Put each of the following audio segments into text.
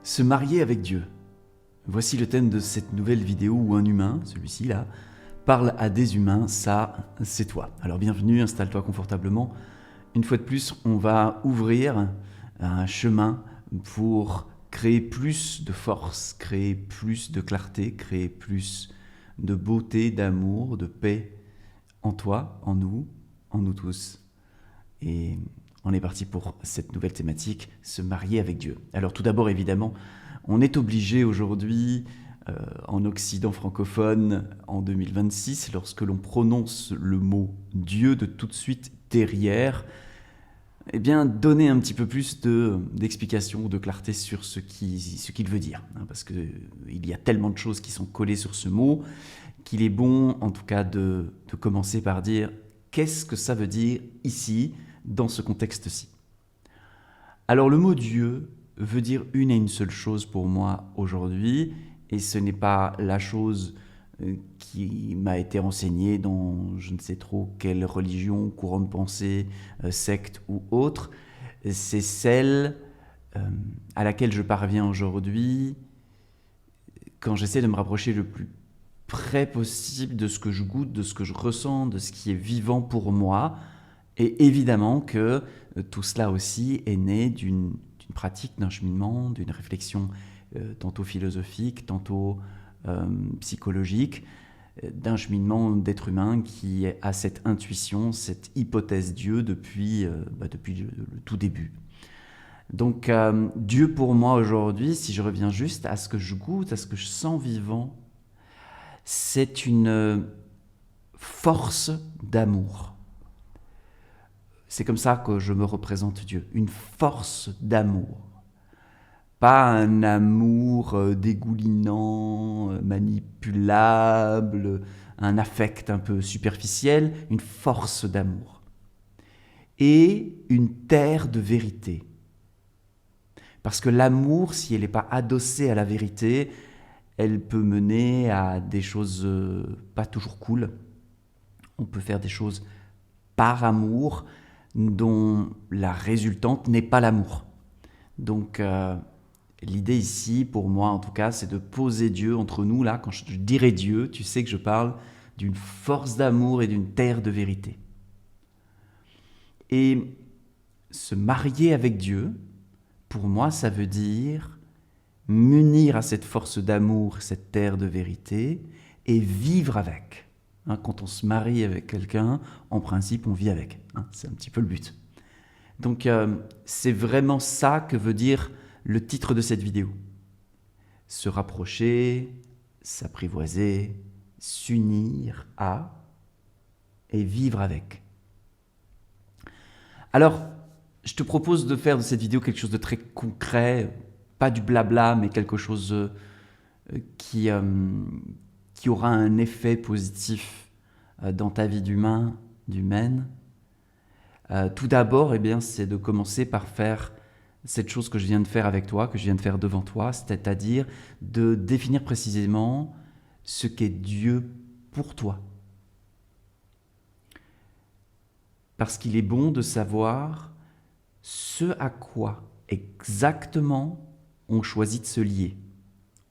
Se marier avec Dieu. Voici le thème de cette nouvelle vidéo où un humain, celui-ci là, parle à des humains, ça c'est toi. Alors bienvenue, installe-toi confortablement. Une fois de plus, on va ouvrir un chemin pour créer plus de force, créer plus de clarté, créer plus de beauté, d'amour, de paix en toi, en nous tous. Et on est parti pour cette nouvelle thématique, se marier avec Dieu. Alors tout d'abord, évidemment, on est obligé aujourd'hui, en Occident francophone, en 2026, lorsque l'on prononce le mot Dieu de tout de suite derrière, eh bien, donner un petit peu plus d'explication, de clarté sur ce qu'il veut dire. Parce qu'il y a tellement de choses qui sont collées sur ce mot qu'il est bon, en tout cas, de commencer par dire qu'est-ce que ça veut dire ici, dans ce contexte-ci. Alors le mot Dieu veut dire une et une seule chose pour moi aujourd'hui, et ce n'est pas la chose qui m'a été enseignée dans je ne sais trop quelle religion, courant de pensée, secte ou autre, c'est celle à laquelle je parviens aujourd'hui quand j'essaie de me rapprocher le plus près possible de ce que je goûte, de ce que je ressens, de ce qui est vivant pour moi. Et évidemment que tout cela aussi est né d'une pratique, d'un cheminement, d'une réflexion tantôt philosophique, tantôt psychologique, d'un cheminement d'être humain qui a cette intuition, cette hypothèse Dieu depuis le tout début. Donc Dieu pour moi aujourd'hui, si je reviens juste à ce que je goûte, à ce que je sens vivant, c'est une force d'amour. C'est comme ça que je me représente Dieu, une force d'amour. Pas un amour dégoulinant, manipulable, un affect un peu superficiel, une force d'amour. Et une terre de vérité. Parce que l'amour, si elle n'est pas adossée à la vérité, elle peut mener à des choses pas toujours cool. On peut faire des choses par amour, dont la résultante n'est pas l'amour. Donc l'idée ici, pour moi en tout cas, c'est de poser Dieu entre nous. Là, quand je dirais Dieu, tu sais que je parle d'une force d'amour et d'une terre de vérité. Et se marier avec Dieu, pour moi, ça veut dire m'unir à cette force d'amour, cette terre de vérité, et vivre avec. Quand on se marie avec quelqu'un, en principe, on vit avec. C'est un petit peu le but. Donc, c'est vraiment ça que veut dire le titre de cette vidéo. Se rapprocher, s'apprivoiser, s'unir à et vivre avec. Alors, je te propose de faire de cette vidéo quelque chose de très concret, pas du blabla, mais quelque chose qui aura un effet positif dans ta vie d'humaine. Tout d'abord, c'est de commencer par faire cette chose que je viens de faire avec toi, que je viens de faire devant toi, c'est-à-dire de définir précisément ce qu'est Dieu pour toi. Parce qu'il est bon de savoir ce à quoi exactement on choisit de se lier.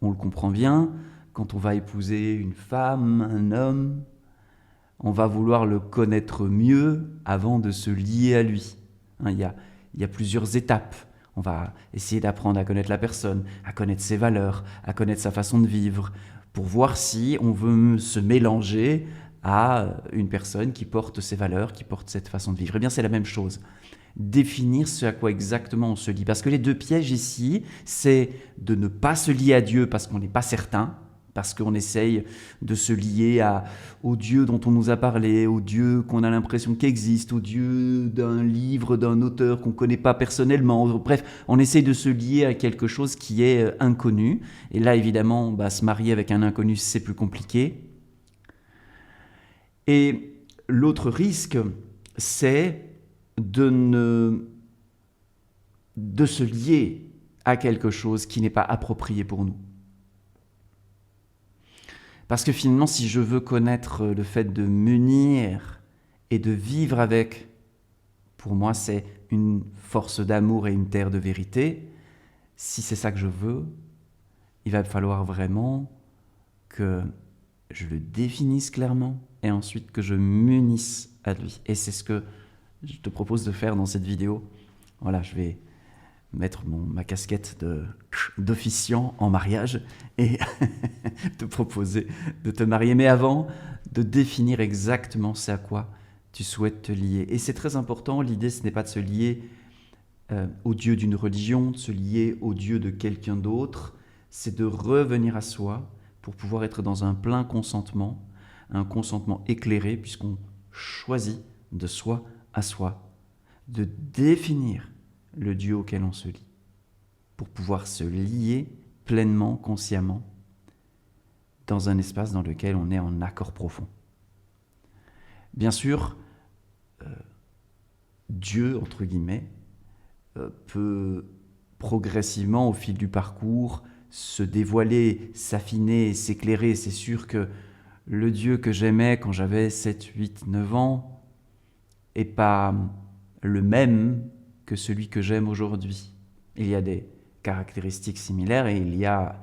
On le comprend bien, quand on va épouser une femme, un homme, on va vouloir le connaître mieux avant de se lier à lui. Il y a plusieurs étapes. On va essayer d'apprendre à connaître la personne, à connaître ses valeurs, à connaître sa façon de vivre, pour voir si on veut se mélanger à une personne qui porte ses valeurs, qui porte cette façon de vivre. Eh bien, c'est la même chose. Définir ce à quoi exactement on se lie. Parce que les deux pièges ici, c'est de ne pas se lier à Dieu parce qu'on n'est pas certain, parce qu'on essaye de se lier au Dieu dont on nous a parlé, au Dieu qu'on a l'impression qu'il existe, au Dieu d'un livre, d'un auteur qu'on ne connaît pas personnellement. Bref, on essaye de se lier à quelque chose qui est inconnu. Et là, évidemment, se marier avec un inconnu, c'est plus compliqué. Et l'autre risque, c'est de se lier à quelque chose qui n'est pas approprié pour nous. Parce que finalement, si je veux connaître le fait de m'unir et de vivre avec, pour moi, c'est une force d'amour et une terre de vérité, si c'est ça que je veux, il va falloir vraiment que je le définisse clairement et ensuite que je m'unisse à lui. Et c'est ce que je te propose de faire dans cette vidéo. Voilà, je vais mettre ma casquette d'officiant en mariage et te proposer de te marier. Mais avant, de définir exactement c'est à quoi tu souhaites te lier. Et c'est très important, l'idée ce n'est pas de se lier au Dieu d'une religion, de se lier au Dieu de quelqu'un d'autre, c'est de revenir à soi pour pouvoir être dans un plein consentement, un consentement éclairé puisqu'on choisit de soi à soi, de définir le Dieu auquel on se lie, pour pouvoir se lier pleinement, consciemment, dans un espace dans lequel on est en accord profond. Bien sûr, Dieu, entre guillemets, peut progressivement, au fil du parcours, se dévoiler, s'affiner, s'éclairer. C'est sûr que le Dieu que j'aimais quand j'avais 7, 8, 9 ans n'est pas le même que celui que j'aime aujourd'hui. Il y a des caractéristiques similaires et il y a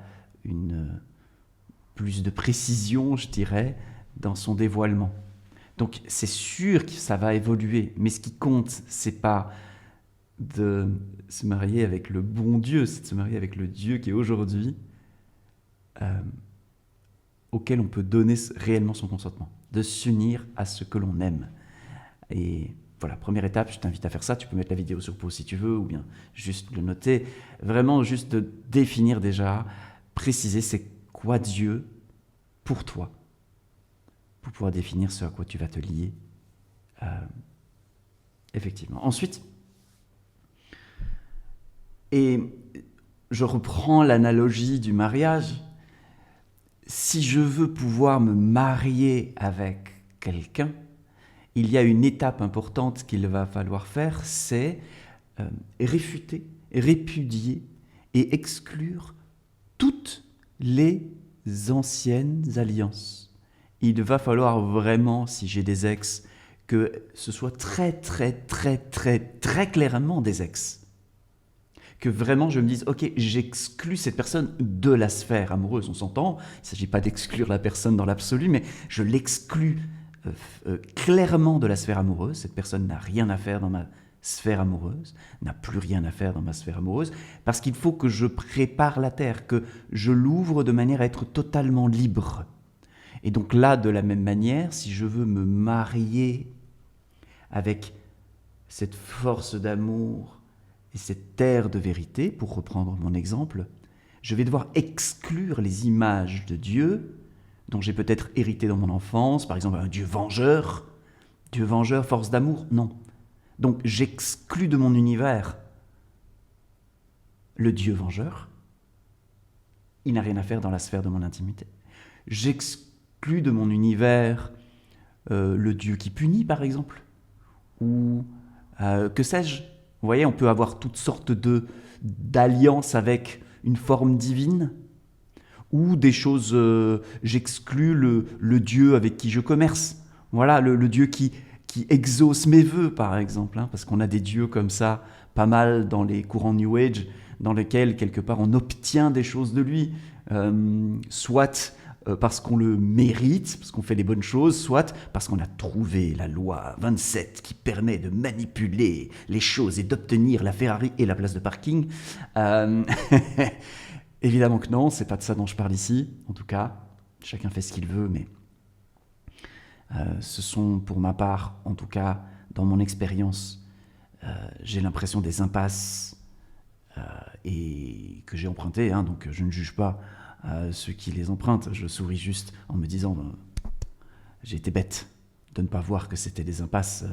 plus de précision, je dirais, dans son dévoilement. Donc c'est sûr que ça va évoluer, mais ce qui compte, c'est pas de se marier avec le bon Dieu, c'est de se marier avec le Dieu qui est aujourd'hui, auquel on peut donner réellement son consentement, de s'unir à ce que l'on aime. Et voilà, première étape, je t'invite à faire ça, tu peux mettre la vidéo sur pause si tu veux, ou bien juste le noter, vraiment juste de définir déjà, préciser c'est quoi Dieu pour toi, pour pouvoir définir ce à quoi tu vas te lier, effectivement. Ensuite, et je reprends l'analogie du mariage, si je veux pouvoir me marier avec quelqu'un, il y a une étape importante qu'il va falloir faire, c'est réfuter, répudier et exclure toutes les anciennes alliances. Il va falloir vraiment, si j'ai des ex, que ce soit très clairement des ex. Que vraiment je me dise, ok, j'exclus cette personne de la sphère amoureuse, on s'entend, il ne s'agit pas d'exclure la personne dans l'absolu, mais je l'exclus clairement de la sphère amoureuse, cette personne n'a rien à faire dans ma sphère amoureuse, n'a plus rien à faire dans ma sphère amoureuse, parce qu'il faut que je prépare la terre, que je l'ouvre de manière à être totalement libre. Et donc là, de la même manière, si je veux me marier avec cette force d'amour et cette terre de vérité, pour reprendre mon exemple, je vais devoir exclure les images de Dieu dont j'ai peut-être hérité dans mon enfance, par exemple un Dieu vengeur, force d'amour, non. Donc j'exclus de mon univers le Dieu vengeur, il n'a rien à faire dans la sphère de mon intimité. J'exclus de mon univers le Dieu qui punit, par exemple, ou que sais-je. Vous voyez, on peut avoir toutes sortes d'alliances avec une forme divine, ou des choses, j'exclus le Dieu avec qui je commerce. Voilà, le Dieu qui exauce mes vœux, par exemple, hein, parce qu'on a des dieux comme ça, pas mal dans les courants New Age, dans lesquels, quelque part, on obtient des choses de lui, soit parce qu'on le mérite, parce qu'on fait les bonnes choses, soit parce qu'on a trouvé la loi 27 qui permet de manipuler les choses et d'obtenir la Ferrari et la place de parking. Évidemment que non, c'est pas de ça dont je parle ici, en tout cas, chacun fait ce qu'il veut, mais ce sont pour ma part, en tout cas, dans mon expérience, j'ai l'impression des impasses et que j'ai empruntées, hein, donc je ne juge pas ceux qui les empruntent, je souris juste en me disant j'ai été bête de ne pas voir que c'était des impasses,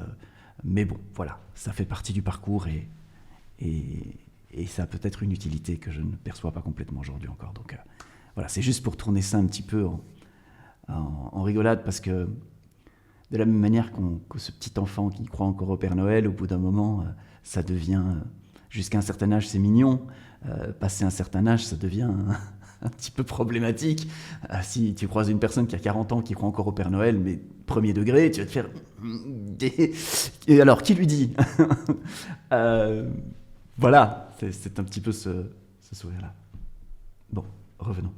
mais bon, voilà, ça fait partie du parcours et ça a peut-être une utilité que je ne perçois pas complètement aujourd'hui encore. Donc voilà, c'est juste pour tourner ça un petit peu en rigolade, parce que de la même manière que ce petit enfant qui croit encore au Père Noël, au bout d'un moment, ça devient, jusqu'à un certain âge, c'est mignon. Passé un certain âge, ça devient un petit peu problématique. Si tu croises une personne qui a 40 ans qui croit encore au Père Noël, mais premier degré, tu vas te faire... Et alors, qui lui dit Voilà, c'est un petit peu ce ce sourire-là. Bon, revenons.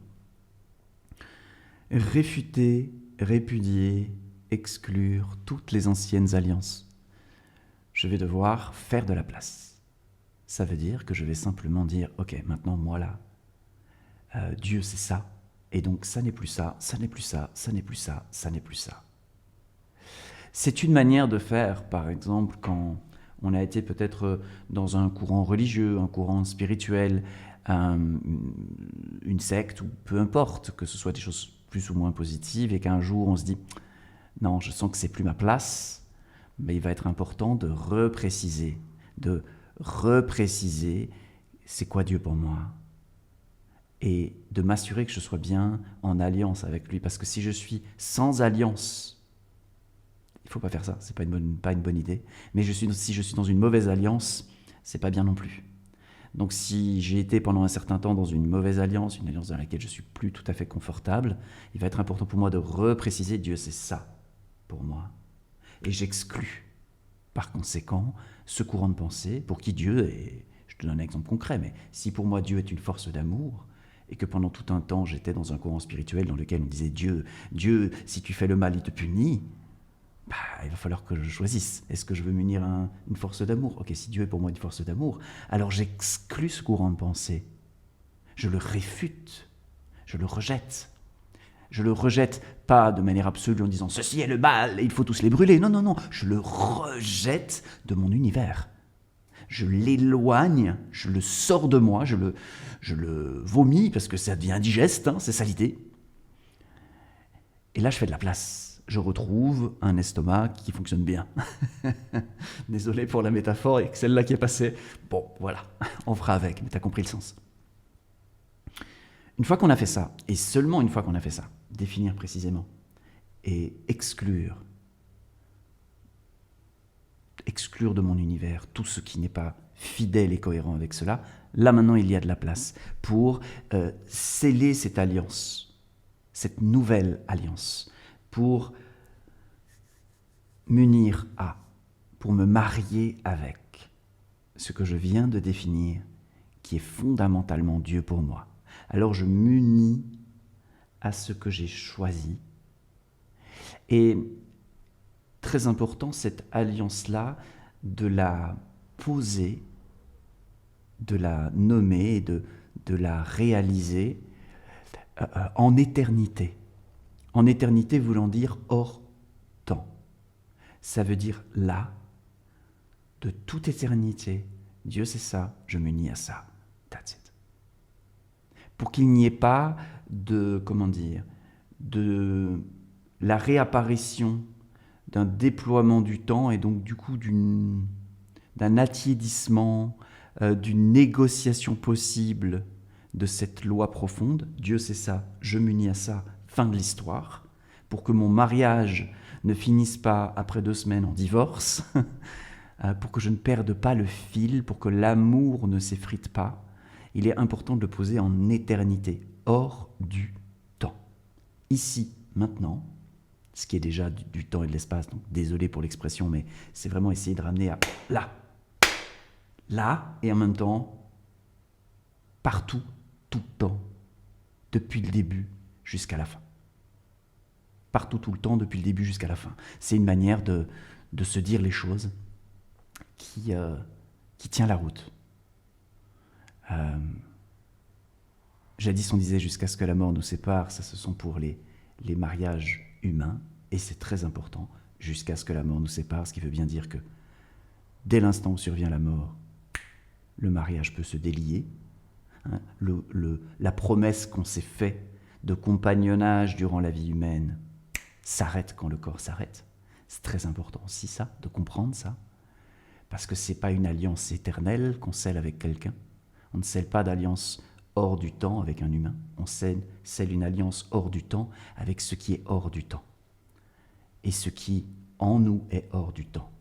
Réfuter, répudier, exclure toutes les anciennes alliances. Je vais devoir faire de la place. Ça veut dire que je vais simplement dire, ok, maintenant moi là, Dieu c'est ça, et donc ça n'est plus ça, ça n'est plus ça, ça n'est plus ça, ça n'est plus ça. C'est une manière de faire, par exemple, quand on a été peut-être dans un courant religieux, un courant spirituel, une secte, ou peu importe, que ce soit des choses plus ou moins positives, et qu'un jour on se dit « Non, je sens que c'est plus ma place », mais il va être important de repréciser c'est quoi Dieu pour moi, et de m'assurer que je sois bien en alliance avec lui, parce que si je suis sans alliance, il ne faut pas faire ça, c'est pas une bonne idée. Mais si je suis dans une mauvaise alliance, c'est pas bien non plus. Donc si j'ai été pendant un certain temps dans une mauvaise alliance, une alliance dans laquelle je suis plus tout à fait confortable, il va être important pour moi de repréciser Dieu, c'est ça pour moi. Et j'exclus par conséquent ce courant de pensée pour qui Dieu est, je te donne un exemple concret, mais si pour moi Dieu est une force d'amour, et que pendant tout un temps j'étais dans un courant spirituel dans lequel on disait Dieu, si tu fais le mal, il te punit, il va falloir que je choisisse. Est-ce que je veux m'unir à une force d'amour? Ok, si Dieu est pour moi une force d'amour, alors j'exclus ce courant de pensée. Je le réfute. Je le rejette. Je le rejette pas de manière absolue en disant « Ceci est le mal et il faut tous les brûler ». Non, non, non. Je le rejette de mon univers. Je l'éloigne, je le sors de moi, je le vomis parce que ça devient indigeste, c'est ça l'idée. Et là, je fais de la place. Je retrouve un estomac qui fonctionne bien. Désolé pour la métaphore et que celle-là qui est passée. Bon, voilà, on fera avec, mais tu as compris le sens. Une fois qu'on a fait ça, et seulement une fois qu'on a fait ça, définir précisément et exclure de mon univers tout ce qui n'est pas fidèle et cohérent avec cela, là maintenant il y a de la place pour sceller cette alliance, cette nouvelle alliance, pour m'unir à, pour me marier avec ce que je viens de définir, qui est fondamentalement Dieu pour moi. Alors je m'unis à ce que j'ai choisi. Et très important, cette alliance-là, de la poser, de la nommer et de la réaliser en éternité. En éternité voulant dire hors temps. Ça veut dire là, de toute éternité, Dieu c'est ça, je m'unis à ça. That's it. Pour qu'il n'y ait pas de la réapparition d'un déploiement du temps et donc du coup d'un attiédissement, d'une négociation possible de cette loi profonde. Dieu c'est ça, je m'unis à ça. Fin de l'histoire, pour que mon mariage ne finisse pas après 2 semaines en divorce, pour que je ne perde pas le fil, pour que l'amour ne s'effrite pas, il est important de le poser en éternité, hors du temps. Ici, maintenant, ce qui est déjà du temps et de l'espace, donc désolé pour l'expression, mais c'est vraiment essayer de ramener à là, et en même temps, partout, tout le temps, depuis le début jusqu'à la fin. Partout, tout le temps, depuis le début jusqu'à la fin. C'est une manière de se dire les choses qui tient la route. Jadis, on disait jusqu'à ce que la mort nous sépare, ça ce sont pour les mariages humains, et c'est très important, jusqu'à ce que la mort nous sépare, ce qui veut bien dire que dès l'instant où survient la mort, le mariage peut se délier. La promesse qu'on s'est faite de compagnonnage durant la vie humaine s'arrête quand le corps s'arrête. C'est très important aussi ça, de comprendre ça, parce que ce n'est pas une alliance éternelle qu'on scelle avec quelqu'un. On ne scelle pas d'alliance hors du temps avec un humain, on scelle une alliance hors du temps avec ce qui est hors du temps. Et ce qui, en nous, est hors du temps.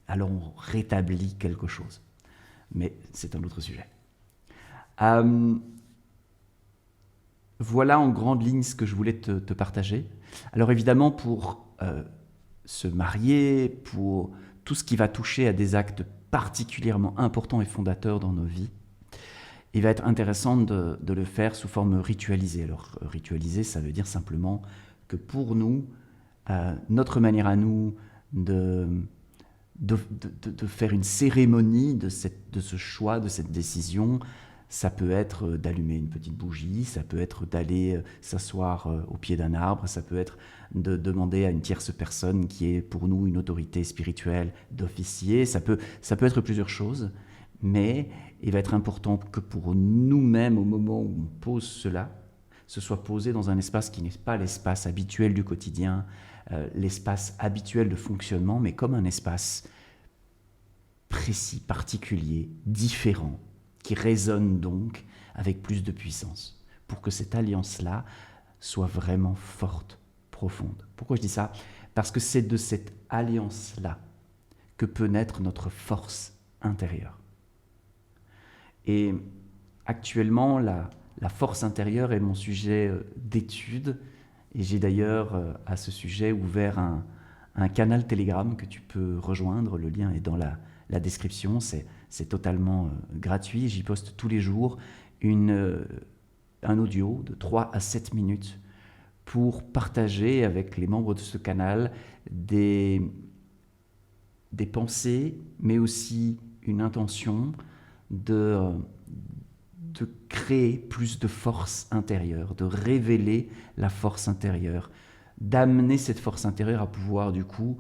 Alors on rétablit quelque chose. Mais c'est un autre sujet. Voilà en grande ligne ce que je voulais te partager. Alors évidemment, pour se marier, pour tout ce qui va toucher à des actes particulièrement importants et fondateurs dans nos vies, il va être intéressant de le faire sous forme ritualisée. Alors, ritualisée, ça veut dire simplement que pour nous, notre manière à nous de faire une cérémonie de ce choix, de cette décision, ça peut être d'allumer une petite bougie, ça peut être d'aller s'asseoir au pied d'un arbre, ça peut être de demander à une tierce personne qui est pour nous une autorité spirituelle d'officier, ça peut être plusieurs choses, mais il va être important que pour nous-mêmes, au moment où on pose cela, ce soit posé dans un espace qui n'est pas l'espace habituel du quotidien, l'espace habituel de fonctionnement, mais comme un espace précis, particulier, différent, qui résonne donc avec plus de puissance, pour que cette alliance-là soit vraiment forte, profonde. Pourquoi je dis ça? Parce que c'est de cette alliance-là que peut naître notre force intérieure. Et actuellement, la force intérieure est mon sujet d'étude, et j'ai d'ailleurs à ce sujet ouvert un canal Telegram que tu peux rejoindre, le lien est dans la description, c'est totalement gratuit, j'y poste tous les jours un audio de 3 à 7 minutes pour partager avec les membres de ce canal des pensées, mais aussi une intention de créer plus de force intérieure, de révéler la force intérieure, d'amener cette force intérieure à pouvoir du coup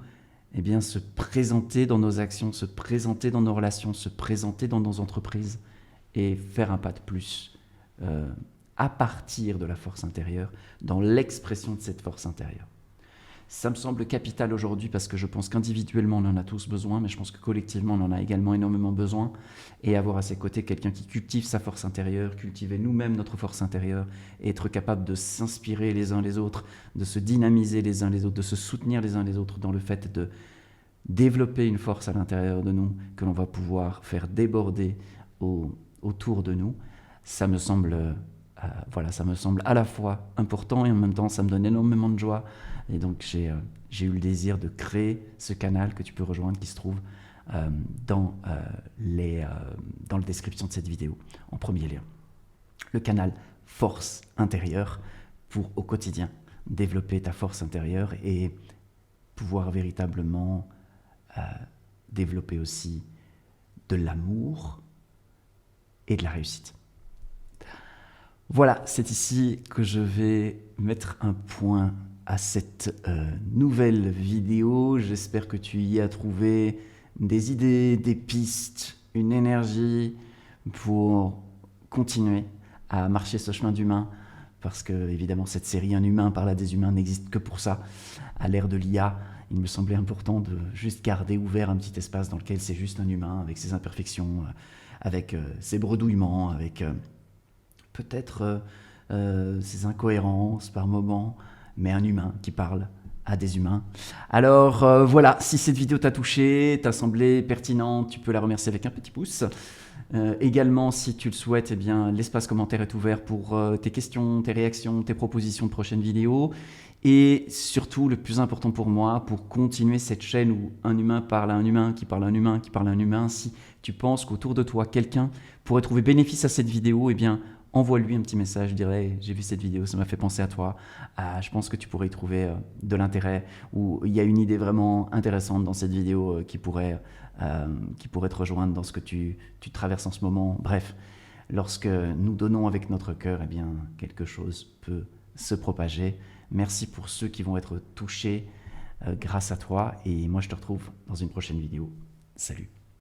eh bien, se présenter dans nos actions, se présenter dans nos relations, se présenter dans nos entreprises et faire un pas de plus à partir de la force intérieure, dans l'expression de cette force intérieure. Ça me semble capital aujourd'hui parce que je pense qu'individuellement on en a tous besoin, mais je pense que collectivement on en a également énormément besoin. Et avoir à ses côtés quelqu'un qui cultive sa force intérieure, cultiver nous-mêmes notre force intérieure, et être capable de s'inspirer les uns les autres, de se dynamiser les uns les autres, de se soutenir les uns les autres dans le fait de développer une force à l'intérieur de nous que l'on va pouvoir faire déborder autour de nous, ça me semble à la fois important et en même temps ça me donne énormément de joie. Et donc j'ai eu le désir de créer ce canal que tu peux rejoindre qui se trouve dans la description de cette vidéo, en premier lien. Le canal Force intérieure pour au quotidien développer ta force intérieure et pouvoir véritablement développer aussi de l'amour et de la réussite. Voilà, c'est ici que je vais mettre un point à cette nouvelle vidéo. J'espère que tu y as trouvé des idées, des pistes, une énergie pour continuer à marcher ce chemin d'humain, parce que évidemment cette série Un humain parle à des humains n'existe que pour ça. À l'ère de l'IA, il me semblait important de juste garder ouvert un petit espace dans lequel c'est juste un humain, avec ses imperfections, avec ses bredouillements, avec peut-être ses incohérences par moments, mais un humain qui parle à des humains. Alors voilà, si cette vidéo t'a touché, t'a semblé pertinente, tu peux la remercier avec un petit pouce. Également, si tu le souhaites, eh bien, l'espace commentaire est ouvert pour tes questions, tes réactions, tes propositions de prochaines vidéos. Et surtout, le plus important pour moi, pour continuer cette chaîne où un humain parle à un humain, qui parle à un humain, qui parle à un humain, si tu penses qu'autour de toi, quelqu'un pourrait trouver bénéfice à cette vidéo, eh bien, envoie-lui un petit message, je dirais, j'ai vu cette vidéo, ça m'a fait penser à toi, je pense que tu pourrais y trouver de l'intérêt, ou il y a une idée vraiment intéressante dans cette vidéo qui pourrait te rejoindre dans ce que tu traverses en ce moment. Bref, lorsque nous donnons avec notre cœur, eh bien, quelque chose peut se propager. Merci pour ceux qui vont être touchés grâce à toi, et moi je te retrouve dans une prochaine vidéo. Salut.